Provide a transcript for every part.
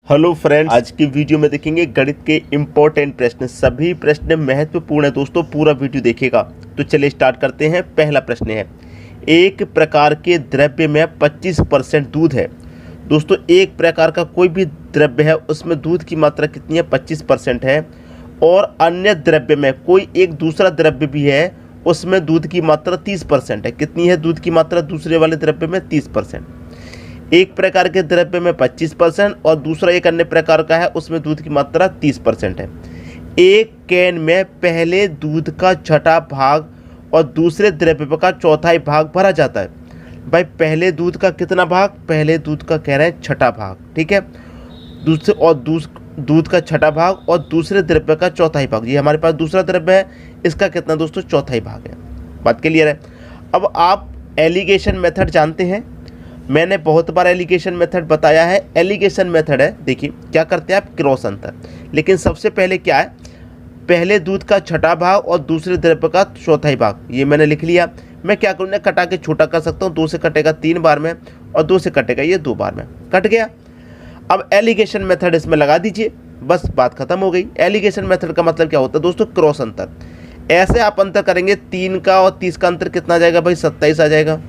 Hello friends, आज की video में देखेंगे गणित के इम्पोर्टेंट प्रश्न। सभी प्रश्न महत्वपूर्ण है दोस्तों, पूरा वीडियो देखिएगा। तो चलिए स्टार्ट करते हैं। पहला प्रश्न है, एक प्रकार के द्रव्य में 25% दूध है। दोस्तों, एक प्रकार का कोई भी द्रव्य है उसमें दूध की मात्रा कितनी है? 25% है। और अन्य द्रव्य में कोई एक दूसरा द्रव्य भी है, उसमें दूध की मात्रा 30% है। कितनी है दूध की मात्रा दूसरे वाले द्रव्य में? 30%। एक प्रकार के द्रव्य में 25% और दूसरा एक अन्य प्रकार का है, उसमें दूध की मात्रा 30% है। एक कैन में पहले दूध का छठा भाग और दूसरे द्रव्य का चौथाई भाग भरा जाता है। भाई, पहले दूध का कितना भाग? पहले दूध का कह रहे हैं छठा भाग, ठीक है। दूध का छठा भाग और दूसरे द्रव्य का चौथाई भाग। ये हमारे पास दूसरा द्रव्य है, इसका कितना दोस्तों? चौथाई भाग है। बात क्लियर है। अब आप एलिगेशन मेथड जानते हैं, मैंने बहुत बार एलिगेशन मेथड बताया है। एलिगेशन मेथड है, देखिए क्या करते हैं आप? क्रॉस अंतर। लेकिन सबसे पहले क्या है? पहले दूध का छठा भाग और दूसरे द्रव्य का चौथाई भाग। ये मैंने लिख लिया। मैं क्या करूँगा? कटा के छोटा कर सकता हूँ। 2 से कटेगा 3 बार में और 2 से कटेगा ये 2 बार में, कट गया। अब एलिगेशन मेथड इसमें लगा दीजिए, बस बात खत्म हो गई। एलिगेशन मेथड का मतलब क्या होता है दोस्तों? क्रॉस अंतर। ऐसे आप अंतर करेंगे, 3 का और 30 का अंतर कितना आ जाएगा भाई? 27 आ जाएगा।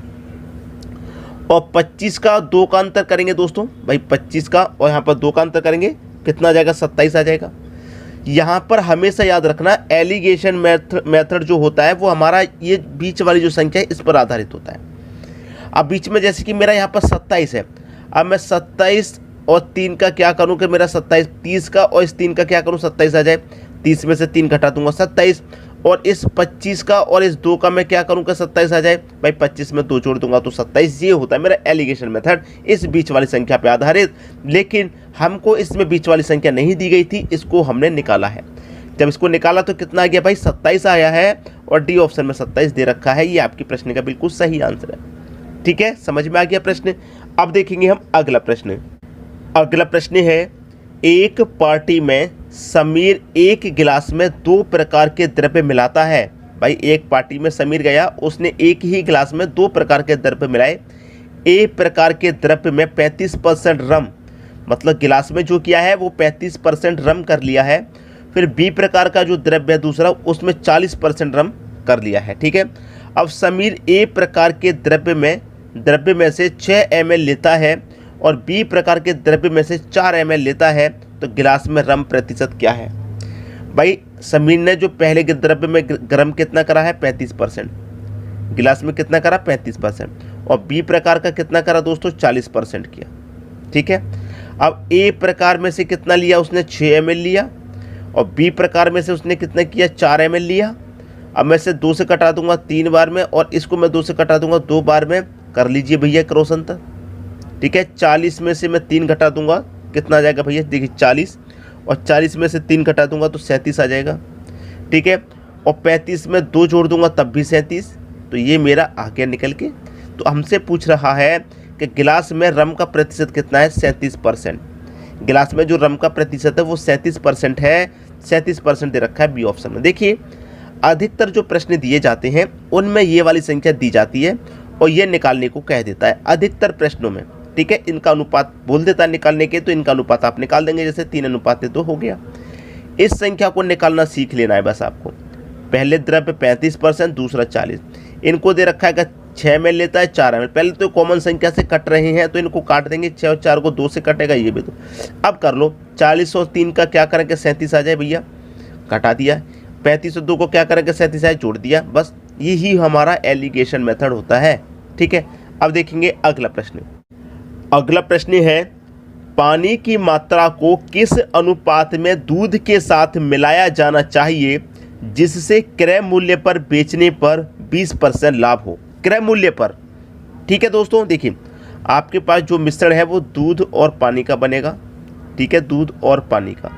और 25 का 2 का अंतर करेंगे दोस्तों, भाई 25 का और यहाँ पर 2 का अंतर करेंगे, कितना आ जाएगा? 27 आ जाएगा। यहाँ पर हमेशा याद रखना, एलिगेशन मेथड जो होता है वो हमारा ये बीच वाली जो संख्या है इस पर आधारित होता है। अब बीच में जैसे कि मेरा यहाँ पर 27 है, अब मैं 27 और 3 का क्या करूँ कि मेरा 27, 30 का और इस 3 का क्या करूँ? 27 आ जाए। 30 में से 3 घटा दूंगा 27, और इस 25 का और इस 2 का मैं क्या करूँगा? 27 आ जाए। भाई 25 में 2 जोड़ दूंगा तो 27। ये होता है मेरा एलिगेशन मेथड, इस बीच वाली संख्या पे आधारित। लेकिन हमको इसमें बीच वाली संख्या नहीं दी गई थी, इसको हमने निकाला है। जब इसको निकाला तो कितना आ गया भाई? 27 आया है और डी ऑप्शन में 27 दे रखा है। ये आपकी प्रश्न का बिल्कुल सही आंसर है, ठीक है। समझ में आ गया प्रश्न। अब देखेंगे हम अगला प्रश्न। अगला प्रश्न है, एक पार्टी में समीर एक गिलास में 2 प्रकार के द्रव्य मिलाता है। भाई, एक पार्टी में समीर गया, उसने एक ही गिलास में 2 प्रकार के द्रव्य मिलाए। ए प्रकार के द्रव्य में 35% रम, मतलब गिलास में जो किया है वो 35% रम कर लिया है। फिर बी प्रकार का जो द्रव्य है दूसरा, उसमें 40% रम कर लिया है, ठीक है। अब समीर ए प्रकार के द्रव्य में से 6 ml लेता है और बी प्रकार के द्रव्य में से 4 ml लेता है, तो गिलास में रम प्रतिशत क्या है? भाई, समीर ने जो पहले के द्रव्य में गरम कितना करा है? 35%। गिलास में कितना करा? 35%। और बी प्रकार का कितना करा दोस्तों? 40% किया, ठीक है। अब ए प्रकार में से कितना लिया उसने? 6 ml लिया, और बी प्रकार में से उसने कितना किया? 4 ml लिया। अब मैं से 2 से कटा दूंगा 3 बार में, और इसको मैं 2 से कटा दूंगा 2 बार में। कर लीजिए भैया क्रॉस अंतर, ठीक है। 40 में से मैं 3 घटा दूंगा, कितना आ जाएगा भैया? देखिए 40, और 40 में से 3 घटा दूंगा तो 37 आ जाएगा, ठीक है। और 35 में 2 जोड़ दूंगा तब भी 37, तो ये मेरा आ गया निकल के। तो हमसे पूछ रहा है कि गिलास में रम का प्रतिशत कितना है? 37%। गिलास में जो रम का प्रतिशत है वो 37% है। 37% दे रखा है बी ऑप्शन में। देखिए, अधिकतर जो प्रश्न दिए जाते हैं उनमें ये वाली संख्या दी जाती है और ये निकालने को कह देता है अधिकतर प्रश्नों में, ठीक है। इनका अनुपात बोल देता है निकालने के, तो इनका अनुपात आप निकाल देंगे, जैसे 3:2 हो गया। इस संख्या को निकालना सीख लेना है बस आपको। पहले द्रव्य 35%, दूसरा 40। इनको दे रखा है कि 6 ml लेता है, 4 ml। पहले तो कॉमन संख्या से कट रहे हैं तो इनको काट देंगे। 6 और 4 को 2 से कटेगा, ये भी तो। अब कर लो, 40 और 3 का क्या करेंगे? 37 आ जाए भैया, घटा दिया। 35 और 2 को क्या करेंगे? 37 आए, जोड़ दिया। बस यही हमारा एलिगेशन मेथड होता है, ठीक है। अब देखेंगे अगला प्रश्न। अगला प्रश्न है, पानी की मात्रा को किस अनुपात में दूध के साथ मिलाया जाना चाहिए जिससे क्रय मूल्य पर बेचने पर 20% लाभ हो? क्रय मूल्य पर, ठीक है दोस्तों। देखिए, आपके पास जो मिश्रण है वो दूध और पानी का बनेगा, ठीक है, दूध और पानी का।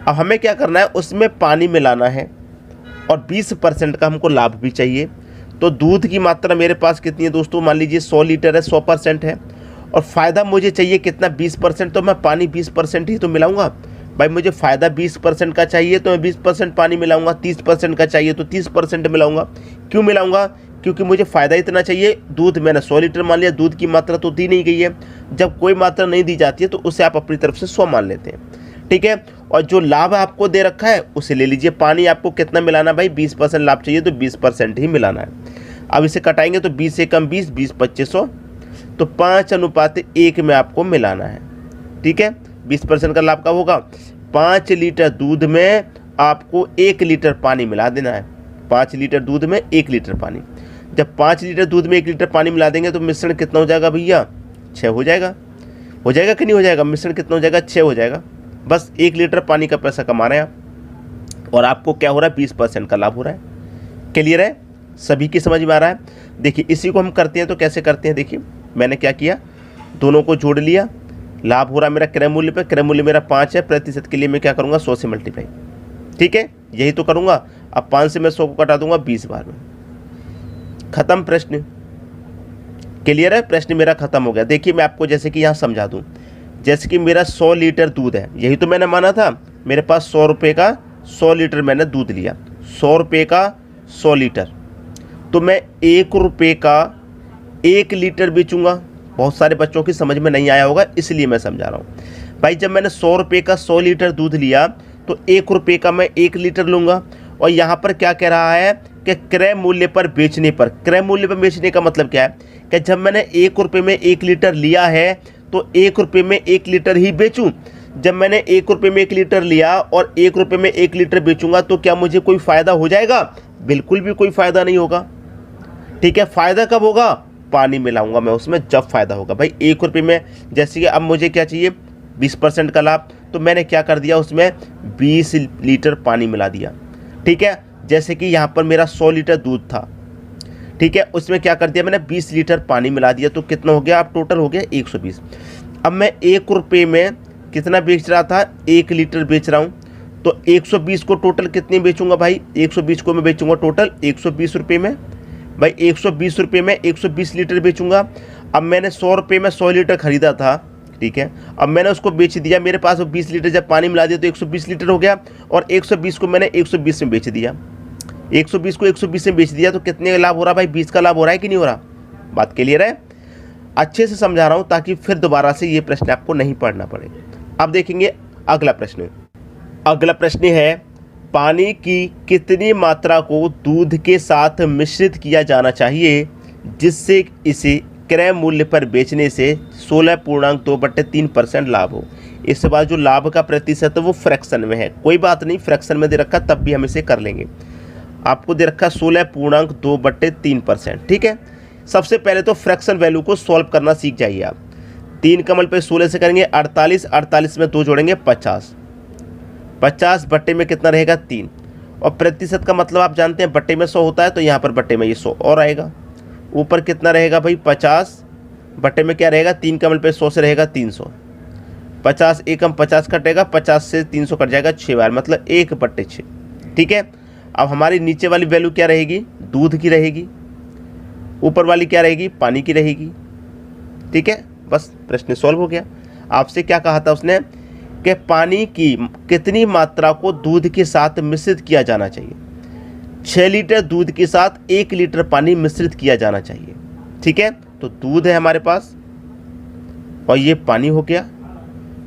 अब हमें क्या करना है? उसमें पानी मिलाना है और 20% का हमको लाभ भी चाहिए। तो दूध की मात्रा मेरे पास कितनी है दोस्तों? मान लीजिए 100 लीटर है, 100% है, और फ़ायदा मुझे चाहिए कितना? 20%। तो मैं पानी 20% ही तो मिलाऊंगा। भाई, मुझे फ़ायदा 20% का चाहिए तो मैं 20% पानी मिलाऊंगा। 30% का चाहिए तो 30% मिलाऊंगा। क्यों मिलाऊंगा? क्योंकि मुझे फ़ायदा इतना चाहिए। दूध मैंने 100 लीटर मान लिया, दूध की मात्रा तो दी नहीं गई है। जब कोई मात्रा नहीं दी जाती है तो उसे आप अपनी तरफ से 100 मान लेते हैं, ठीक है। और जो लाभ आपको दे रखा है उसे ले लीजिए। पानी आपको कितना मिलाना भाई, 20% लाभ चाहिए तो 20% ही मिलाना है। अब इसे कटाएंगे तो 20 से कम 20, 20 2500, तो 5:1 में आपको मिलाना है, ठीक है। 20% का लाभ कब होगा, 5 लीटर दूध में आपको 1 लीटर पानी मिला देना है। 5 लीटर दूध में 1 लीटर पानी। जब 5 लीटर दूध में 1 लीटर पानी मिला देंगे तो मिश्रण कितना हो जाएगा भैया, 6 हो जाएगा। हो जाएगा कि नहीं हो जाएगा, मिश्रण कितना हो जाएगा, 6 हो जाएगा। बस 1 लीटर पानी का पैसा कमा रहे हैं आप, और आपको क्या हो रहा है, 20% का लाभ हो रहा है। क्लियर है, सभी की समझ में आ रहा है। देखिए इसी को हम करते हैं तो कैसे करते हैं, देखिए मैंने क्या किया, दोनों को जोड़ लिया। लाभ हो रहा है मेरा क्रय मूल्य पे, क्रय मूल्य मेरा 5 है, प्रतिशत के लिए मैं क्या करूँगा, 100 से मल्टीप्लाई, ठीक है, यही तो करूँगा। अब 5 से मैं 100 को कटा दूंगा 20 बार में, खत्म प्रश्न। क्लियर है, प्रश्न मेरा खत्म हो गया। देखिए मैं आपको जैसे कि यहाँ समझा दूँ, जैसे कि मेरा 100 लीटर दूध है, यही तो मैंने माना था। मेरे पास 100 रुपये का 100 लीटर मैंने दूध लिया, 100 रुपये का 100 लीटर, तो मैं 1 रुपये का 1 लीटर बेचूंगा। बहुत सारे बच्चों की समझ में नहीं आया होगा, इसलिए मैं समझा रहा हूँ भाई। जब मैंने 100 रुपये का 100 लीटर दूध लिया तो 1 रुपये का मैं 1 लीटर लूँगा। और यहाँ पर क्या कह रहा है कि क्रय मूल्य पर बेचने पर, क्रय मूल्य पर बेचने का मतलब क्या है कि जब मैंने 1 रुपये में 1 लीटर लिया है तो 1 रुपये में 1 लीटर ही बेचूं। जब मैंने 1 रुपये में 1 लीटर लिया और 1 रुपये में 1 लीटर बेचूंगा तो क्या मुझे कोई फ़ायदा हो जाएगा, बिल्कुल भी कोई फ़ायदा नहीं होगा, ठीक है। फ़ायदा कब होगा, पानी मिलाऊंगा मैं उसमें, जब फ़ायदा होगा भाई। 1 रुपये में, जैसे कि अब मुझे क्या चाहिए, 20% का लाभ, तो मैंने क्या कर दिया, उसमें 20 लीटर पानी मिला दिया, ठीक है। जैसे कि यहाँ पर मेरा 100 लीटर दूध था, ठीक है, उसमें क्या कर दिया मैंने, 20 लीटर पानी मिला दिया, तो कितना हो गया, अब टोटल हो गया 120। अब मैं 1 रुपये में कितना बेच रहा था, 1 लीटर बेच रहा हूँ, तो 120 को टोटल कितने बेचूंगा भाई, 120 को मैं बेचूंगा टोटल 120 रुपये में भाई। 120 रुपये में 120 लीटर बेचूंगा। अब मैंने 100 रुपये में 100 लीटर खरीदा था, ठीक है, अब मैंने उसको बेच दिया, मेरे पास 20 लीटर जब पानी मिला दिया तो 120 लीटर हो गया, और 120 को मैंने 120 में बेच दिया। 120 को 120 में बेच दिया तो कितने का लाभ हो रहा भाई, 20 का लाभ हो रहा है कि नहीं हो रहा। बात क्लियर है, अच्छे से समझा रहा हूँ ताकि फिर दोबारा से ये प्रश्न आपको नहीं पढ़ना पड़े। अब देखेंगे अगला प्रश्न। अगला प्रश्न है, पानी की कितनी मात्रा को दूध के साथ मिश्रित किया जाना चाहिए जिससे इसे क्रय मूल्य पर बेचने से 16.2/3% लाभ हो। इसके बाद जो लाभ का प्रतिशत है वो फ्रैक्शन में है, कोई बात नहीं, फ्रैक्शन में दे रखा तब भी हम इसे कर लेंगे। आपको दे रखा 16.2/3%, ठीक है। सबसे पहले तो फ्रैक्शन वैल्यू को सॉल्व करना सीख जाइए आप। 3 कमल पे 16 से करेंगे 48, 48 में 2 जोड़ेंगे 50, 50 बट्टे में कितना रहेगा 3, और प्रतिशत का मतलब आप जानते हैं बट्टे में 100 होता है, तो यहाँ पर बट्टे में ये 100 और आएगा। ऊपर कितना रहेगा भाई 50 बट्टे में क्या रहेगा, 3 कमल पे 100 से रहेगा 300, 50 एकम 50 कटेगा, 50 से 300 कट जाएगा 6 बार, मतलब 1/6, ठीक है। अब हमारी नीचे वाली वैल्यू क्या रहेगी, दूध की रहेगी, ऊपर वाली क्या रहेगी, पानी की रहेगी, ठीक है। बस प्रश्न सॉल्व हो गया। आपसे क्या कहा था उसने कि पानी की कितनी मात्रा को दूध के साथ मिश्रित किया जाना चाहिए। 6 लीटर दूध के साथ 1 लीटर पानी मिश्रित किया जाना चाहिए, ठीक है। तो दूध है हमारे पास और ये पानी हो गया,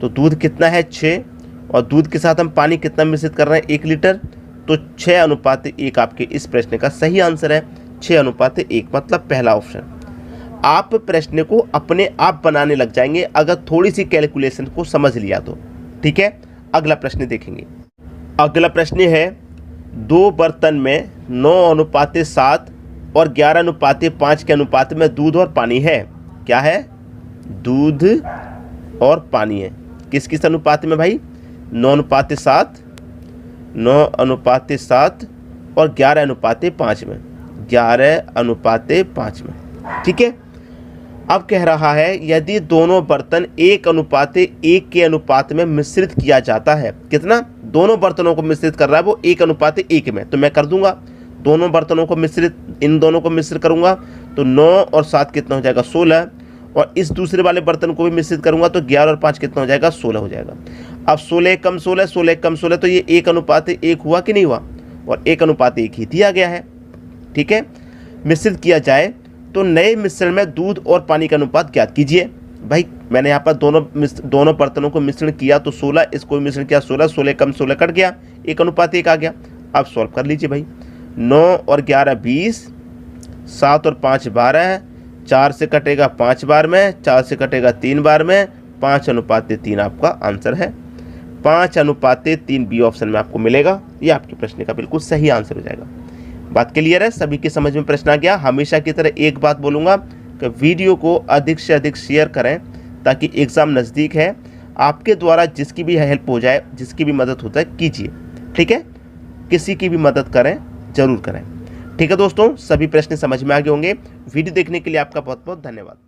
तो दूध कितना है 6, और दूध के साथ हम पानी कितना मिश्रित कर रहे हैं 1 लीटर, तो 6:1 आपके इस प्रश्न का सही आंसर है, 6:1, मतलब पहला ऑप्शन। आप प्रश्न को अपने आप बनाने लग जाएंगे अगर थोड़ी सी कैलकुलेशन को समझ लिया तो, ठीक है। अगला प्रश्न देखेंगे। अगला प्रश्न है, 2 बर्तन में 9:7 और 11:5 के अनुपात में दूध और पानी है। क्या है, दूध और पानी है, किस किस अनुपात में भाई, 9:7, 9:7 और 11:5 में, 11:5 में, ठीक है। अब कह रहा है यदि दोनों बर्तन 1:1 के अनुपात में मिश्रित किया जाता है, कितना, दोनों बर्तनों को मिश्रित कर रहा है वो 1:1 में, तो मैं कर दूंगा दोनों बर्तनों को मिश्रित, इन दोनों को मिश्रित करूंगा तो 9 और 7 कितना हो जाएगा 16, और इस दूसरे वाले बर्तन को भी मिश्रित करूंगा तो 11 और 5 कितना हो जाएगा 16 हो जाएगा। अब 16 कम 16, 16 कम 16, तो ये 1:1 हुआ कि नहीं हुआ, और 1:1 ही दिया गया है, ठीक है। मिश्रित किया जाए तो नए मिश्रण में दूध और पानी का अनुपात ज्ञात कीजिए। भाई मैंने यहाँ पर दोनों बर्तनों को मिश्रण किया तो 16, इसको मिश्रण किया 16, 16 कम 16 कट गया, 1:1 आ गया। अब सॉल्व कर लीजिए भाई। 9 और 11 20, 7 और 5 12, 4 से कटेगा 5 बार में, 4 से कटेगा 3 बार में, 5:3 आपका आंसर है। 5:3 बी ऑप्शन में आपको मिलेगा। ये आपके प्रश्न का बिल्कुल सही आंसर हो जाएगा। बात क्लियर है? सभी की समझ में प्रश्न आ गया? हमेशा की तरह एक बात बोलूँगा कि वीडियो को अधिक से अधिक शेयर करें ताकि एग्ज़ाम नज़दीक है। आपके द्वारा जिसकी भी हेल्प हो जाए, जिसकी भी मदद होता है कीजिए, ठीक है? किसी की भी मदद करें, ज़रूर करें, ठीक है दोस्तों? सभी प्रश्न समझ में आ गए होंगे। वीडियो देखने के लिए आपका बहुत बहुत धन्यवाद।